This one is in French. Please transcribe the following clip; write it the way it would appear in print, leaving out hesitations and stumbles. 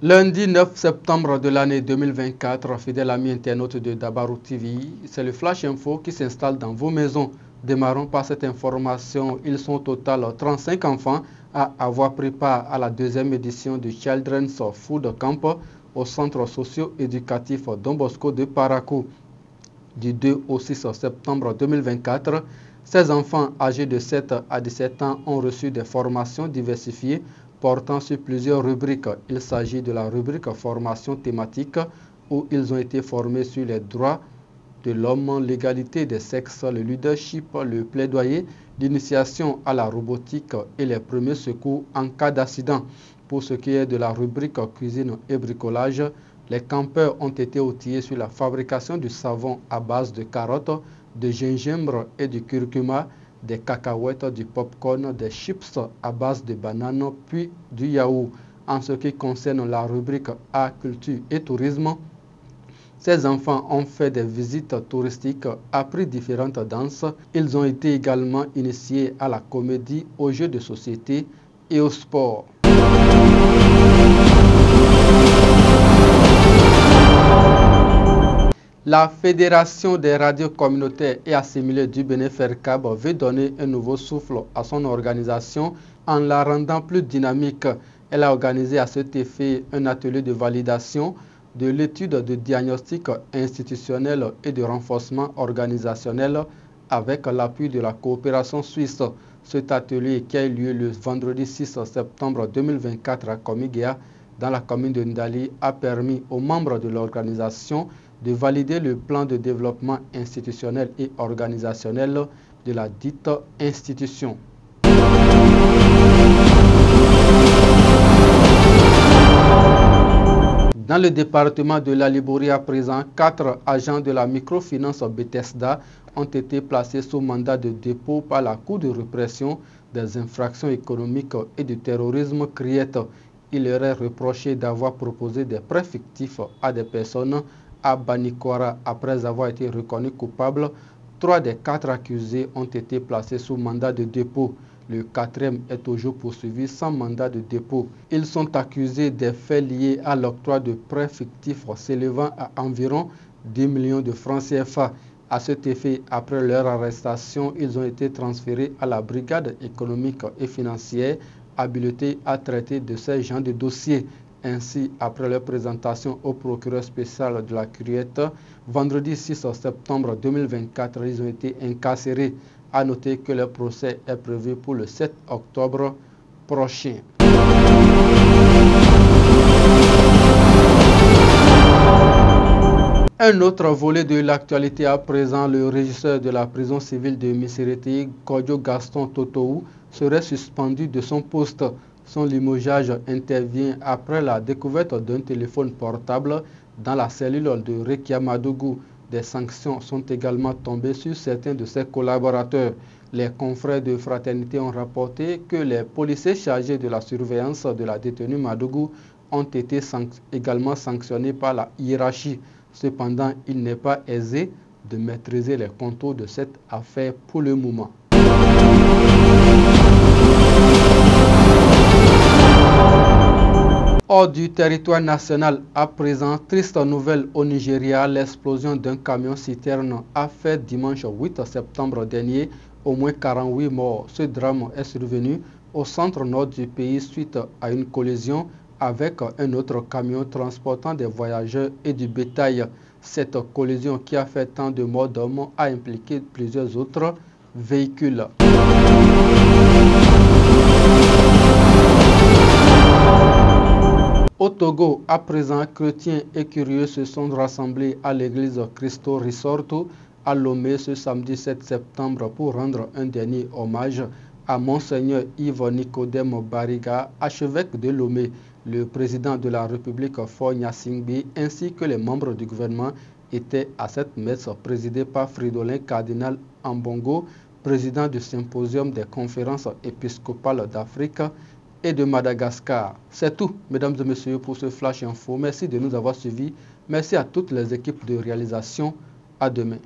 Lundi 9 septembre de l'année 2024, fidèles amis internautes de Dabarou TV, c'est le Flash Info qui s'installe dans vos maisons. Démarrons par cette information. Ils sont au total 35 enfants à avoir pris part à la deuxième édition du Children's Food Camp au centre socio-éducatif Don Bosco de Parakou. Du 2 au 6 septembre 2024, ces enfants âgés de 7 à 17 ans ont reçu des formations diversifiées portant sur plusieurs rubriques. Il s'agit de la rubrique formation thématique où ils ont été formés sur les droits de l'homme, l'égalité des sexes, le leadership, le plaidoyer, l'initiation à la robotique et les premiers secours en cas d'accident. Pour ce qui est de la rubrique cuisine et bricolage, les campeurs ont été outillés sur la fabrication du savon à base de carottes, de gingembre et du curcuma, des cacahuètes, du popcorn, des chips à base de bananes, puis du yaourt. En ce qui concerne la rubrique art, culture et tourisme, ces enfants ont fait des visites touristiques, appris différentes danses. Ils ont été également initiés à la comédie, aux jeux de société et au sport. La Fédération des radios communautaires et assimilées du Bénin-Fercab veut donner un nouveau souffle à son organisation en la rendant plus dynamique. Elle a organisé à cet effet un atelier de validation de l'étude de diagnostic institutionnel et de renforcement organisationnel avec l'appui de la coopération suisse. Cet atelier qui a eu lieu le vendredi 6 septembre 2024 à Komiguéa, dans la commune de Ndali, a permis aux membres de l'organisation de valider le plan de développement institutionnel et organisationnel de la dite institution. Dans le département de la Libourie à présent, 4 agents de la microfinance Bethesda ont été placés sous mandat de dépôt par la Cour de répression des infractions économiques et du terrorisme CRIET. Il leur est reproché d'avoir proposé des prêts fictifs à des personnes à Banikwara après avoir été reconnus coupables. 3 des 4 accusés ont été placés sous mandat de dépôt. Le 4e est toujours poursuivi sans mandat de dépôt. Ils sont accusés des faits liés à l'octroi de prêts fictifs s'élevant à environ 10 millions de francs CFA. À cet effet, après leur arrestation, ils ont été transférés à la brigade économique et financière habilitée à traiter de ces genres de dossiers. Ainsi, après leur présentation au procureur spécial de la CRIET, vendredi 6 septembre 2024, ils ont été incarcérés. À noter que le procès est prévu pour le 7 octobre prochain. Un autre volet de l'actualité à présent, le régisseur de la prison civile de Misireti, Kodjo Gaston Totou, serait suspendu de son poste. Son limogeage intervient après la découverte d'un téléphone portable dans la cellule de Rekiamadougou. Des sanctions sont également tombées sur certains de ses collaborateurs. Les confrères de Fraternité ont rapporté que les policiers chargés de la surveillance de la détenue Madougou ont été également sanctionnés par la hiérarchie. Cependant, il n'est pas aisé de maîtriser les contours de cette affaire pour le moment. Hors du territoire national, à présent, triste nouvelle au Nigeria, l'explosion d'un camion-citerne a fait dimanche 8 septembre dernier au moins 48 morts. Ce drame est survenu au centre-nord du pays suite à une collision avec un autre camion transportant des voyageurs et du bétail. Cette collision qui a fait tant de morts d'hommes a impliqué plusieurs autres véhicules. Au Togo, à présent, chrétiens et curieux se sont rassemblés à l'église Cristo Risorto à Lomé ce samedi 7 septembre pour rendre un dernier hommage à Monseigneur Yves Nicodème Bariga, archevêque de Lomé. Le président de la République, Faure Gnassingbé, ainsi que les membres du gouvernement étaient à cette messe présidée par Fridolin Cardinal Ambongo, président du symposium des conférences épiscopales d'Afrique et de Madagascar. C'est tout, mesdames et messieurs, pour ce Flash Info. Merci de nous avoir suivis. Merci à toutes les équipes de réalisation. À demain.